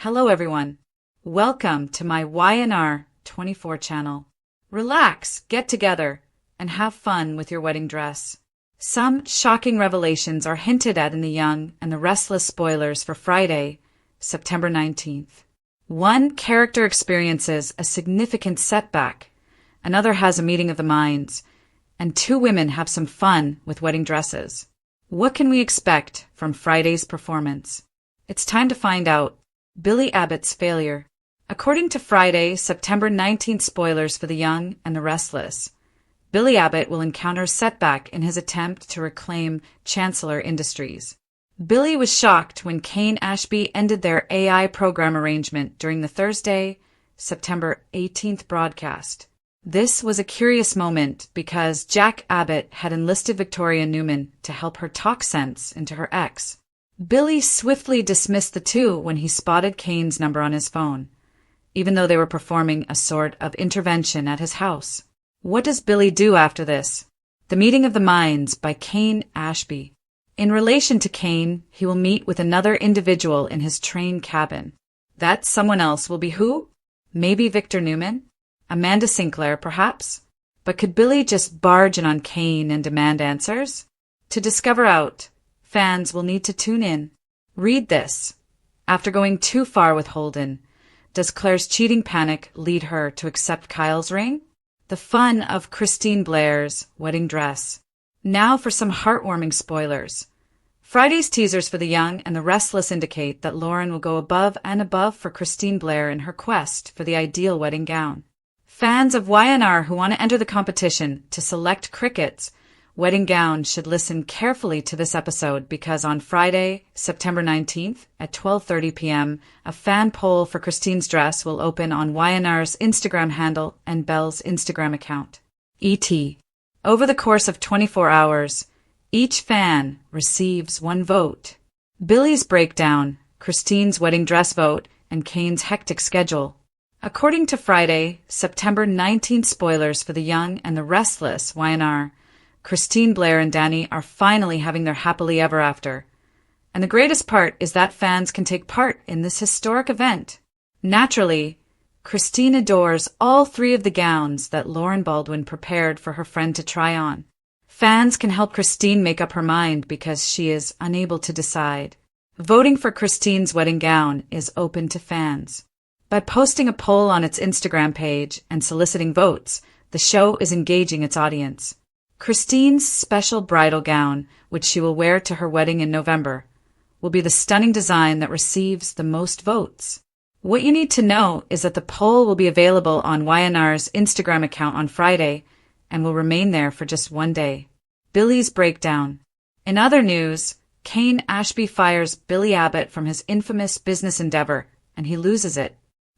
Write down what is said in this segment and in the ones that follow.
Hello everyone. Welcome to my YNR 24 channel. Relax, get together, and have fun with your wedding dress. Some shocking revelations are hinted at in The Young and the Restless spoilers for Friday, September 19th. One character experiences a significant setback, another has a meeting of the minds, and two women have some fun with wedding dresses. What can we expect from Friday's performance? It's time to find out. Billy Abbott's failure. According to Friday, September 19th spoilers for The Young and the Restless, Billy Abbott will encounter a setback in his attempt to reclaim Chancellor Industries. Billy was shocked when Kane Ashby ended their AI program arrangement during the Thursday, September 18th broadcast. This was a curious moment because Jack Abbott had enlisted Victoria Newman to help her talk sense into her ex. Billy swiftly dismissed the two when he spotted Kane's number on his phone, even though they were performing a sort of intervention at his house. What does Billy do after this? The Meeting of the Minds by Kane Ashby. In relation to Kane, he will meet with another individual in his train cabin. That someone else will be who? Maybe Victor Newman? Amanda Sinclair, perhaps? But could Billy just barge in on Kane and demand answers? To discover out, fans will need to tune in. Read this. After going too far with Holden, does Claire's cheating panic lead her to accept Kyle's ring? The fun of Christine Blair's wedding dress. Now for some heartwarming spoilers. Friday's teasers for The Young and the Restless indicate that Lauren will go above and above for Christine Blair in her quest for the ideal wedding gown. Fans of YNR who want to enter the competition to select Cricket's wedding gown should listen carefully to this episode because on Friday, September 19th at 12:30 p.m., a fan poll for Christine's dress will open on YNR's Instagram handle and Belle's Instagram account. E.T. Over the course of 24 hours, each fan receives one vote. Billy's breakdown, Christine's wedding dress vote, and Kane's hectic schedule. According to Friday, September 19th spoilers for The Young and the Restless YNR, Christine Blair and Danny are finally having their happily ever after. And the greatest part is that fans can take part in this historic event. Naturally, Christine adores all three of the gowns that Lauren Baldwin prepared for her friend to try on. Fans can help Christine make up her mind because she is unable to decide. Voting for Christine's wedding gown is open to fans. By posting a poll on its Instagram page and soliciting votes, the show is engaging its audience. Christine's special bridal gown, which she will wear to her wedding in November, will be the stunning design that receives the most votes. What you need to know is that the poll will be available on YNR's Instagram account on Friday and will remain there for just one day. Billy's breakdown. In other news, Kane Ashby fires Billy Abbott from his infamous business endeavor, and he loses it.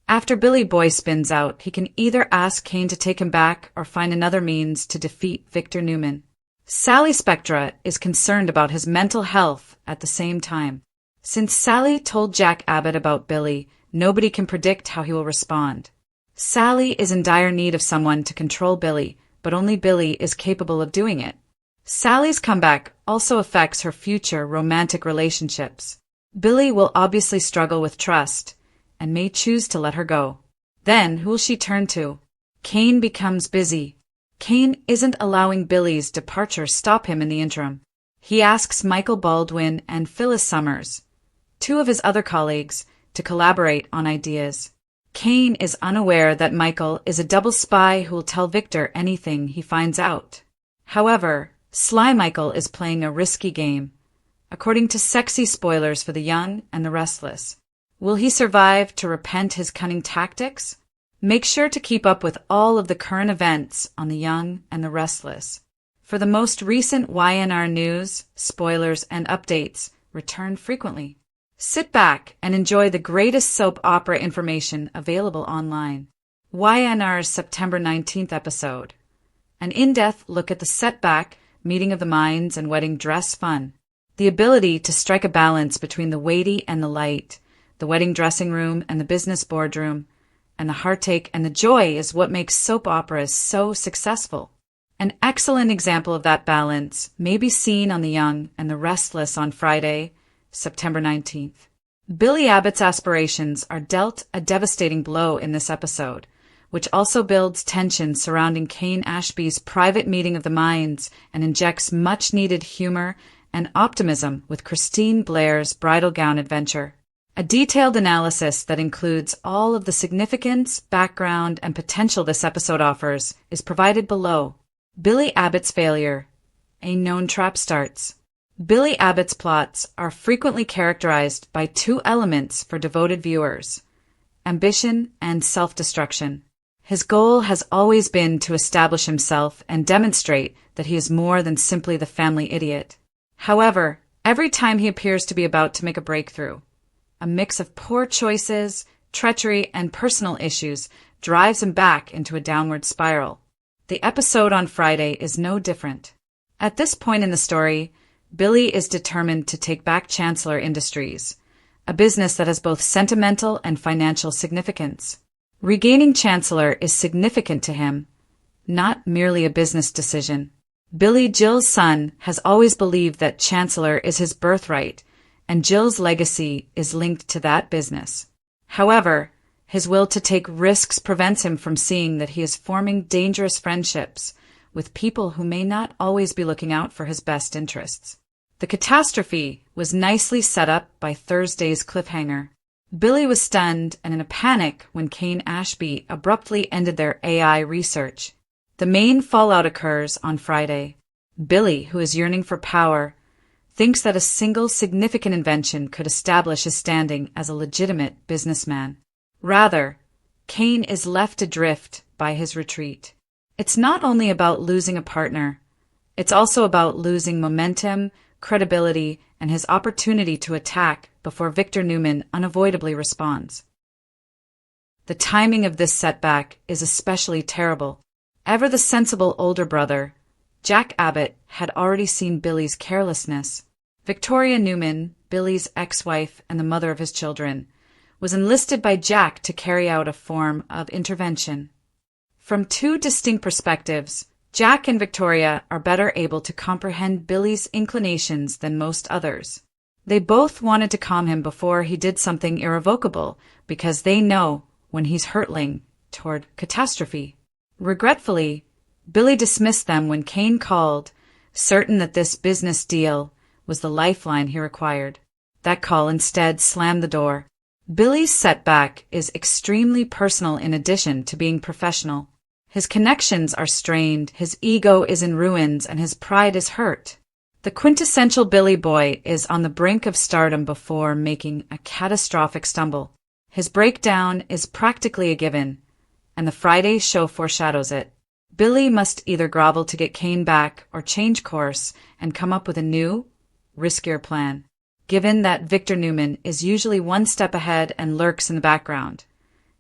After Billy Boy spins out, he can either ask Kane to take him back or find another means to defeat Victor Newman. Sally Spectra is concerned about his mental health at the same time. Since Sally told Jack Abbott about Billy, nobody can predict how he will respond. Sally is in dire need of someone to control Billy, but only Billy is capable of doing it. Sally's comeback also affects her future romantic relationships. Billy will obviously struggle with trust and may choose to let her go. Then, who will she turn to? Kane becomes busy. Kane isn't allowing Billy's departure stop him in the interim. He asks Michael Baldwin and Phyllis Summers, two of his other colleagues, to collaborate on ideas. Kane is unaware that Michael is a double spy who will tell Victor anything he finds out. However, Sly Michael is playing a risky game, according to sexy spoilers for The Young and the Restless. Will he survive to repent his cunning tactics? Make sure to keep up with all of the current events on The Young and the Restless. For the most recent YNR news, spoilers, and updates, return frequently. Sit back and enjoy the greatest soap opera information available online. YNR's September 19th episode. An in-depth look at the Setback, Meeting of the Minds, and wedding dress fun. The ability to strike a balance between the weighty and the light, the wedding dressing room and the business boardroom, and the heartache and the joy is what makes soap operas so successful. An excellent example of that balance may be seen on The Young and the Restless on Friday, September 19th. Billy Abbott's aspirations are dealt a devastating blow in this episode, which also builds tension surrounding Kane Ashby's private meeting of the minds and injects much-needed humor and optimism with Christine Blair's bridal gown adventure. A detailed analysis that includes all of the significance, background, and potential this episode offers is provided below. Billy Abbott's failure. A known trap starts. Billy Abbott's plots are frequently characterized by two elements for devoted viewers: ambition and self-destruction. His goal has always been to establish himself and demonstrate that he is more than simply the family idiot. However, every time he appears to be about to make a breakthrough, a mix of poor choices, treachery, and personal issues drives him back into a downward spiral. The episode on Friday is no different. At this point in the story, Billy is determined to take back Chancellor Industries, a business that has both sentimental and financial significance. Regaining Chancellor is significant to him, not merely a business decision. Billy, Jill's son, has always believed that Chancellor is his birthright, and Jill's legacy is linked to that business. However, his will to take risks prevents him from seeing that he is forming dangerous friendships with people who may not always be looking out for his best interests. The catastrophe was nicely set up by Thursday's cliffhanger. Billy was stunned and in a panic when Kane Ashby abruptly ended their AI research. The main fallout occurs on Friday. Billy, who is yearning for power, thinks that a single significant invention could establish his standing as a legitimate businessman. Rather, Kane is left adrift by his retreat. It's not only about losing a partner, it's also about losing momentum, credibility, and his opportunity to attack before Victor Newman unavoidably responds. The timing of this setback is especially terrible. Ever the sensible older brother, Jack Abbott had already seen Billy's carelessness. Victoria Newman, Billy's ex-wife and the mother of his children, was enlisted by Jack to carry out a form of intervention. From two distinct perspectives, Jack and Victoria are better able to comprehend Billy's inclinations than most others. They both wanted to calm him before he did something irrevocable because they know when he's hurtling toward catastrophe. Regretfully, Billy dismissed them when Kane called, certain that this business deal was the lifeline he required. That call instead slammed the door. Billy's setback is extremely personal in addition to being professional. His connections are strained, his ego is in ruins, and his pride is hurt. The quintessential Billy boy is on the brink of stardom before making a catastrophic stumble. His breakdown is practically a given, and the Friday show foreshadows it. Billy must either grovel to get Kane back or change course and come up with a new, riskier plan. Given that Victor Newman is usually one step ahead and lurks in the background,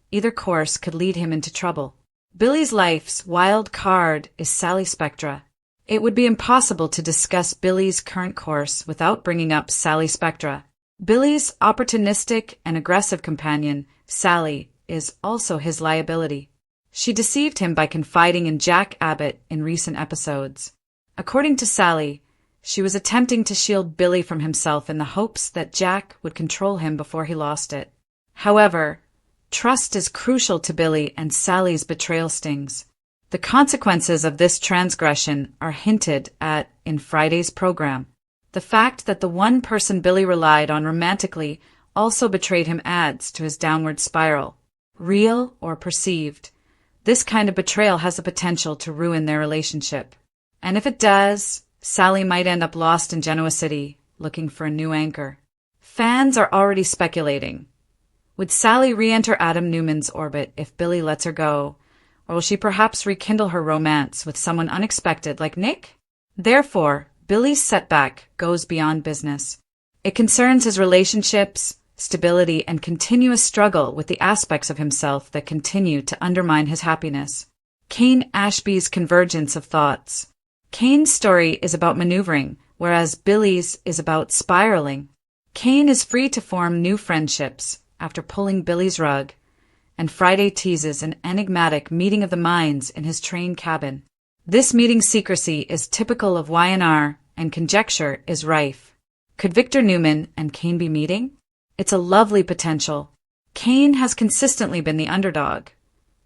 either course could lead him into trouble. Billy's life's wild card is Sally Spectra. It would be impossible to discuss Billy's current course without bringing up Sally Spectra. Billy's opportunistic and aggressive companion, Sally, is also his liability. She deceived him by confiding in Jack Abbott in recent episodes. According to Sally, she was attempting to shield Billy from himself in the hopes that Jack would control him before he lost it. However, trust is crucial to Billy, and Sally's betrayal stings. The consequences of this transgression are hinted at in Friday's program. The fact that the one person Billy relied on romantically also betrayed him adds to his downward spiral. Real or perceived, this kind of betrayal has the potential to ruin their relationship. And if it does, Sally might end up lost in Genoa City, looking for a new anchor. Fans are already speculating. Would Sally re-enter Adam Newman's orbit if Billy lets her go, or will she perhaps rekindle her romance with someone unexpected like Nick? Therefore, Billy's setback goes beyond business. It concerns his relationships, stability, and continuous struggle with the aspects of himself that continue to undermine his happiness. Kane Ashby's convergence of thoughts. Kane's story is about maneuvering, whereas Billy's is about spiraling. Kane is free to form new friendships after pulling Billy's rug, and Friday teases an enigmatic meeting of the minds in his train cabin. This meeting's secrecy is typical of Y&R, and conjecture is rife. Could Victor Newman and Kane be meeting? It's a lovely potential. Kane has consistently been the underdog,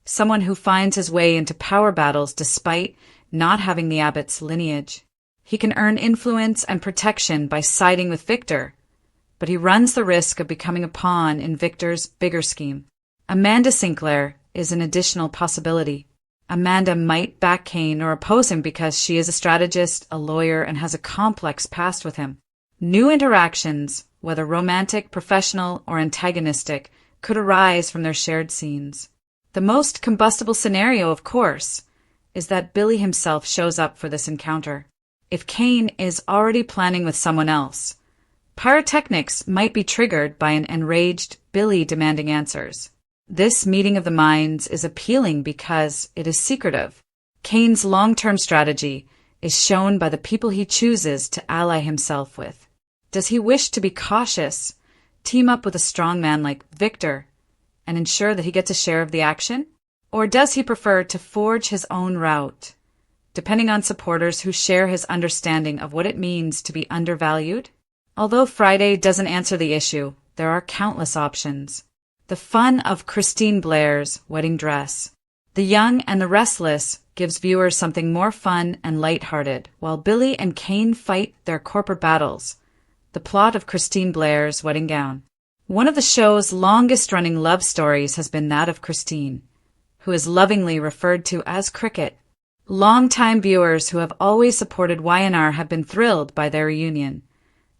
someone who finds his way into power battles despite not having the Abbott's lineage. He can earn influence and protection by siding with Victor, but he runs the risk of becoming a pawn in Victor's bigger scheme. Amanda Sinclair is an additional possibility. Amanda might back Kane or oppose him because she is a strategist, a lawyer, and has a complex past with him. New interactions, whether romantic, professional, or antagonistic, could arise from their shared scenes. The most combustible scenario, of course, is that Billy himself shows up for this encounter. If Kane is already planning with someone else, pyrotechnics might be triggered by an enraged Billy demanding answers. This meeting of the minds is appealing because it is secretive. Kane's long-term strategy is shown by the people he chooses to ally himself with. Does he wish to be cautious, team up with a strong man like Victor, and ensure that he gets a share of the action? Or does he prefer to forge his own route, depending on supporters who share his understanding of what it means to be undervalued? Although Friday doesn't answer the issue, there are countless options. The fun of Christine Blair's wedding dress. The Young and the Restless gives viewers something more fun and lighthearted, while Billy and Kane fight their corporate battles. The plot of Christine Blair's wedding gown. One of the show's longest-running love stories has been that of Christine, who is lovingly referred to as Cricket. Longtime viewers who have always supported Y&R have been thrilled by their reunion,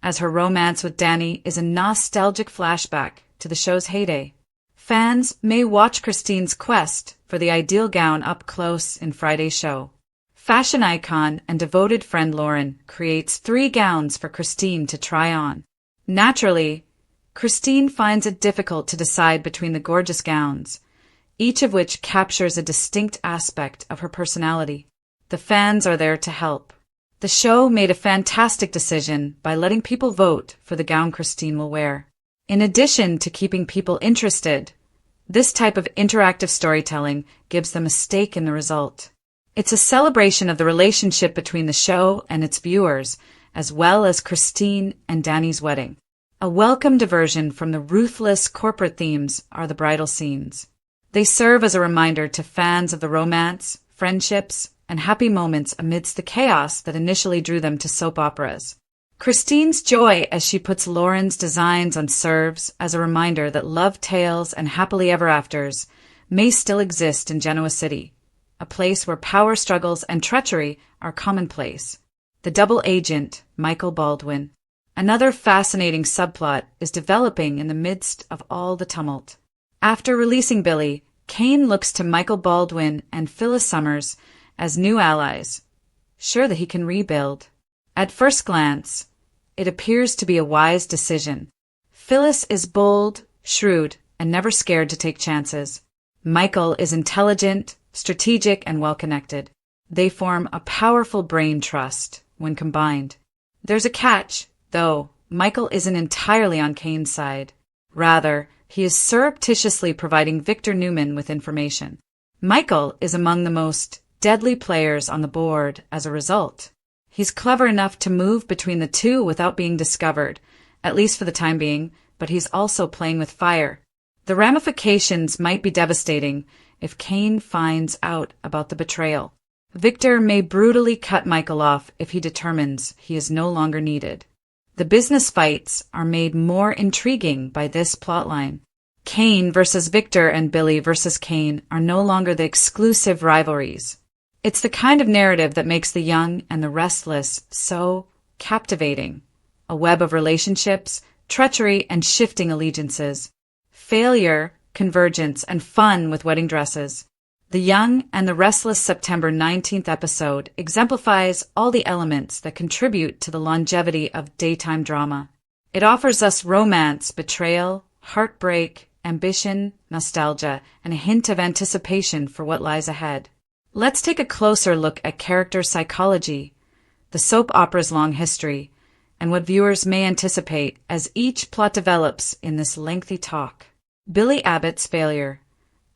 as her romance with Danny is a nostalgic flashback to the show's heyday. Fans may watch Christine's quest for the ideal gown up close in Friday's show. Fashion icon and devoted friend Lauren creates 3 gowns for Christine to try on. Naturally, Christine finds it difficult to decide between the gorgeous gowns, each of which captures a distinct aspect of her personality. The fans are there to help. The show made a fantastic decision by letting people vote for the gown Christine will wear. In addition to keeping people interested, this type of interactive storytelling gives them a stake in the result. It's a celebration of the relationship between the show and its viewers, as well as Christine and Danny's wedding. A welcome diversion from the ruthless corporate themes are the bridal scenes. They serve as a reminder to fans of the romance, friendships, and happy moments amidst the chaos that initially drew them to soap operas. Christine's joy as she puts Lauren's designs on serves as a reminder that love tales and happily ever afters may still exist in Genoa City, a place where power struggles and treachery are commonplace. The double agent, Michael Baldwin. Another fascinating subplot is developing in the midst of all the tumult. After releasing Billy, Kane looks to Michael Baldwin and Phyllis Summers as new allies, sure that he can rebuild. At first glance, it appears to be a wise decision. Phyllis is bold, shrewd, and never scared to take chances. Michael is intelligent, strategic, and well-connected. They form a powerful brain trust when combined. There's a catch, though. Michael isn't entirely on Kane's side. Rather, he is surreptitiously providing Victor Newman with information. Michael is among the most deadly players on the board as a result. He's clever enough to move between the two without being discovered, at least for the time being, but he's also playing with fire. The ramifications might be devastating if Kane finds out about the betrayal. Victor may brutally cut Michael off if he determines he is no longer needed. The business fights are made more intriguing by this plotline. Kane versus Victor and Billy versus Kane are no longer the exclusive rivalries. It's the kind of narrative that makes The Young and the Restless so captivating. A web of relationships, treachery, and shifting allegiances. Failure, convergence, and fun with wedding dresses. The Young and the Restless September 19th episode exemplifies all the elements that contribute to the longevity of daytime drama. It offers us romance, betrayal, heartbreak, ambition, nostalgia, and a hint of anticipation for what lies ahead. Let's take a closer look at character psychology, the soap opera's long history, and what viewers may anticipate as each plot develops in this lengthy talk. Billy Abbott's failure,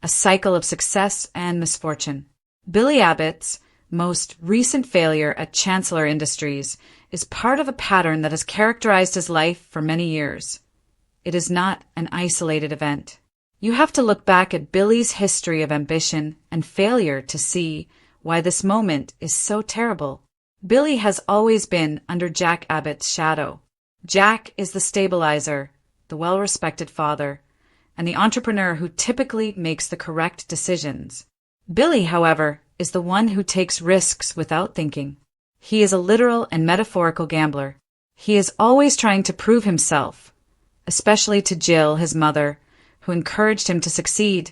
a cycle of success and misfortune. Billy Abbott's most recent failure at Chancellor Industries is part of a pattern that has characterized his life for many years. It is not an isolated event. You have to look back at Billy's history of ambition and failure to see why this moment is so terrible. Billy has always been under Jack Abbott's shadow. Jack is the stabilizer, the well-respected father, and the entrepreneur who typically makes the correct decisions. Billy, however, is the one who takes risks without thinking. He is a literal and metaphorical gambler. He is always trying to prove himself, especially to Jill, his mother, who encouraged him to succeed,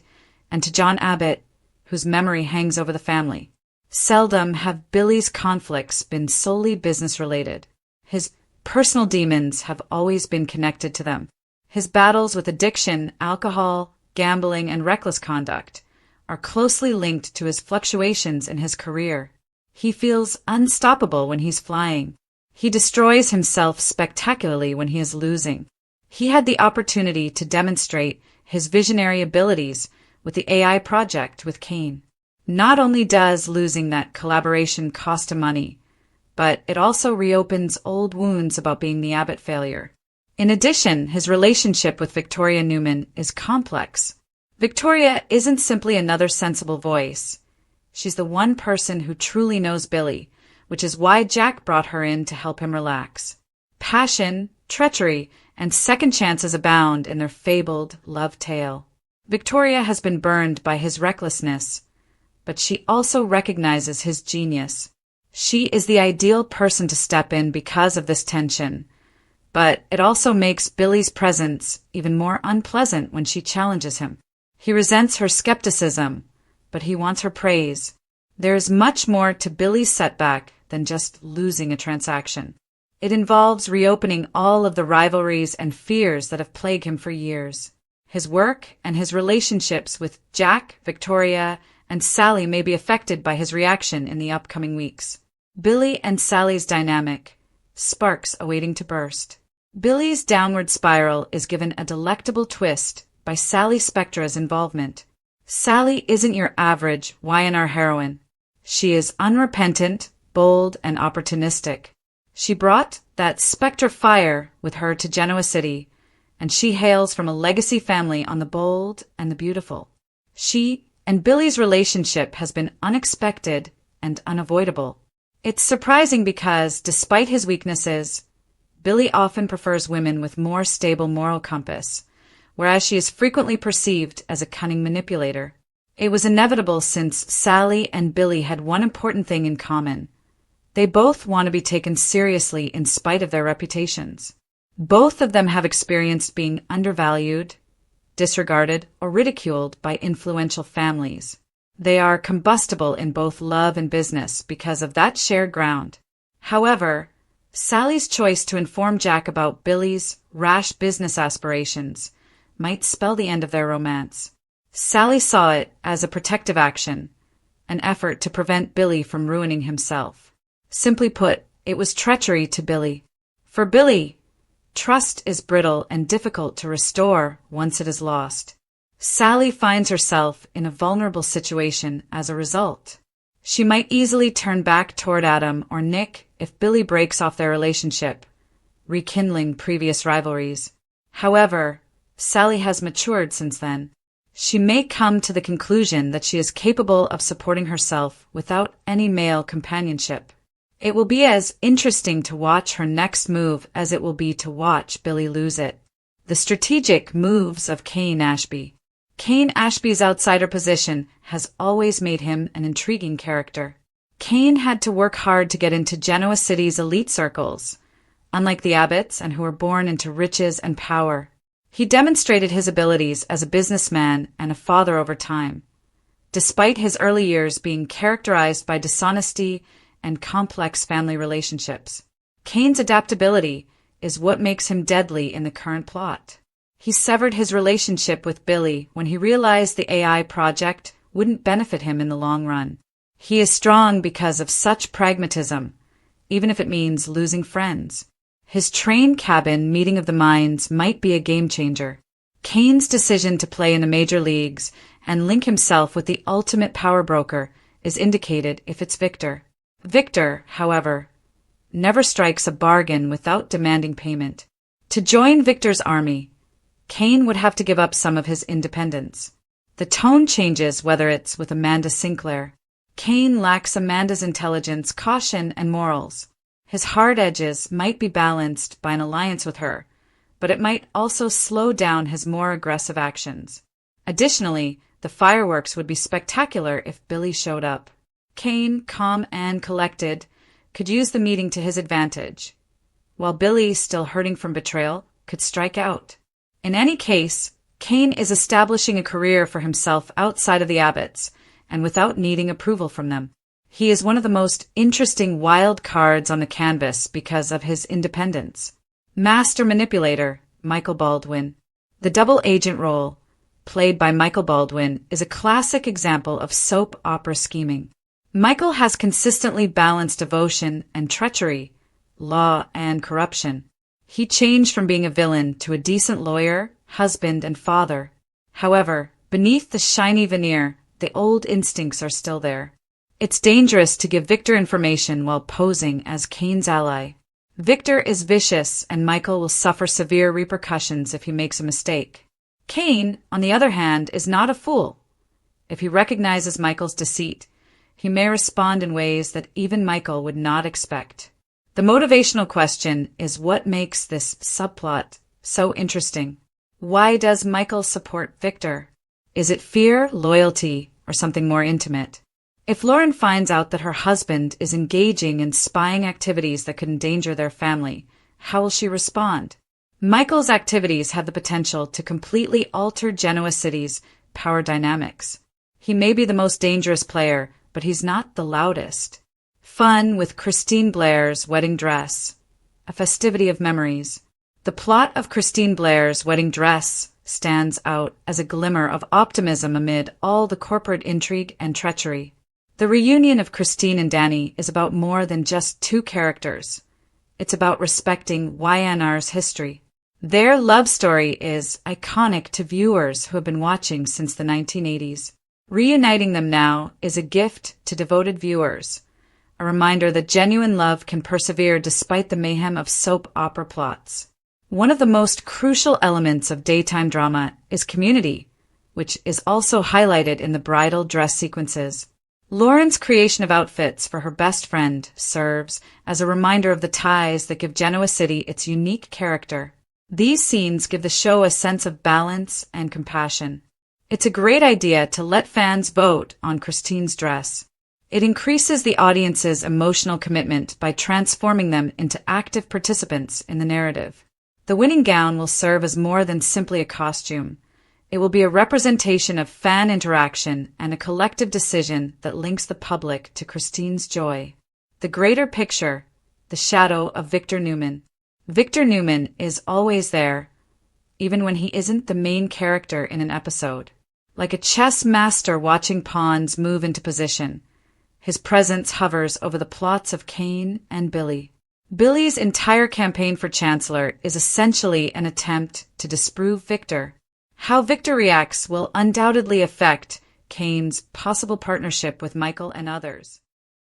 and to John Abbott, whose memory hangs over the family. Seldom have Billy's conflicts been solely business-related. His personal demons have always been connected to them. His battles with addiction, alcohol, gambling, and reckless conduct are closely linked to his fluctuations in his career. He feels unstoppable when he's flying. He destroys himself spectacularly when he is losing. He had the opportunity to demonstrate his visionary abilities with the AI project with Kane. Not only does losing that collaboration cost him money, but it also reopens old wounds about being the Abbott failure. In addition, his relationship with Victoria Newman is complex. Victoria isn't simply another sensible voice. She's the one person who truly knows Billy, which is why Jack brought her in to help him relax. Passion, treachery, and second chances abound in their fabled love tale. Victoria has been burned by his recklessness, but she also recognizes his genius. She is the ideal person to step in because of this tension, but it also makes Billy's presence even more unpleasant when she challenges him. He resents her skepticism, but he wants her praise. There is much more to Billy's setback than just losing a transaction. It involves reopening all of the rivalries and fears that have plagued him for years. His work and his relationships with Jack, Victoria, and Sally may be affected by his reaction in the upcoming weeks. Billy and Sally's dynamic, sparks awaiting to burst. Billy's downward spiral is given a delectable twist by Sally Spectra's involvement. Sally isn't your average Y&R heroine. She is unrepentant, bold, and opportunistic. She brought that Spectre fire with her to Genoa City, and she hails from a legacy family on the bold and the beautiful. She and Billy's relationship has been unexpected and unavoidable. It's surprising because, despite his weaknesses, Billy often prefers women with more stable moral compass, whereas she is frequently perceived as a cunning manipulator. It was inevitable since Sally and Billy had one important thing in common. They both want to be taken seriously in spite of their reputations. Both of them have experienced being undervalued, disregarded, or ridiculed by influential families. They are combustible in both love and business because of that shared ground. However, Sally's choice to inform Jack about Billy's rash business aspirations might spell the end of their romance. Sally saw it as a protective action, an effort to prevent Billy from ruining himself. Simply put, it was treachery to Billy. For Billy, trust is brittle and difficult to restore once it is lost. Sally finds herself in a vulnerable situation as a result. She might easily turn back toward Adam or Nick if Billy breaks off their relationship, rekindling previous rivalries. However, Sally has matured since then. She may come to the conclusion that she is capable of supporting herself without any male companionship. It will be as interesting to watch her next move as it will be to watch Billy lose it. The strategic moves of Kane Ashby. Kane Ashby's outsider position has always made him an intriguing character. Kane had to work hard to get into Genoa City's elite circles, unlike the Abbotts and who were born into riches and power. He demonstrated his abilities as a businessman and a father over time, despite his early years being characterized by dishonesty and complex family relationships. Kane's adaptability is what makes him deadly in the current plot. He severed his relationship with Billy when he realized the AI project wouldn't benefit him in the long run. He is strong because of such pragmatism, even if it means losing friends. His train cabin meeting of the minds might be a game changer. Kane's decision to play in the major leagues and link himself with the ultimate power broker is indicated if it's Victor. Victor, however, never strikes a bargain without demanding payment. To join Victor's army, Kane would have to give up some of his independence. The tone changes whether it's with Amanda Sinclair. Kane lacks Amanda's intelligence, caution, and morals. His hard edges might be balanced by an alliance with her, but it might also slow down his more aggressive actions. Additionally, the fireworks would be spectacular if Billy showed up. Kane, calm and collected, could use the meeting to his advantage, while Billy, still hurting from betrayal, could strike out. In any case, Kane is establishing a career for himself outside of the Abbotts, and without needing approval from them. He is one of the most interesting wild cards on the canvas because of his independence. Master manipulator, Michael Baldwin. The double agent role, played by Michael Baldwin, is a classic example of soap opera scheming. Michael has consistently balanced devotion and treachery, law and corruption. He changed from being a villain to a decent lawyer, husband, and father. However, beneath the shiny veneer, the old instincts are still there. It's dangerous to give Victor information while posing as Kane's ally. Victor is vicious, and Michael will suffer severe repercussions if he makes a mistake. Kane, on the other hand, is not a fool. If he recognizes Michael's deceit, he may respond in ways that even Michael would not expect. The motivational question is what makes this subplot so interesting. Why does Michael support Victor? Is it fear, loyalty, or something more intimate? If Lauren finds out that her husband is engaging in spying activities that could endanger their family, how will she respond? Michael's activities have the potential to completely alter Genoa City's power dynamics. He may be the most dangerous player, but he's not the loudest. Fun with Christine Blair's wedding dress. A festivity of memories. The plot of Christine Blair's wedding dress stands out as a glimmer of optimism amid all the corporate intrigue and treachery. The reunion of Christine and Danny is about more than just two characters. It's about respecting YNR's history. Their love story is iconic to viewers who have been watching since the 1980s. Reuniting them now is a gift to devoted viewers, a reminder that genuine love can persevere despite the mayhem of soap opera plots. One of the most crucial elements of daytime drama is community, which is also highlighted in the bridal dress sequences. Lauren's creation of outfits for her best friend serves as a reminder of the ties that give Genoa City its unique character. These scenes give the show a sense of balance and compassion. It's a great idea to let fans vote on Christine's dress. It increases the audience's emotional commitment by transforming them into active participants in the narrative. The winning gown will serve as more than simply a costume. It will be a representation of fan interaction and a collective decision that links the public to Christine's joy. The greater picture, the shadow of Victor Newman. Victor Newman is always there, even when he isn't the main character in an episode. Like a chess master watching pawns move into position, his presence hovers over the plots of Kane and Billy. Billy's entire campaign for Chancellor is essentially an attempt to disprove Victor. How Victor reacts will undoubtedly affect Kane's possible partnership with Michael and others.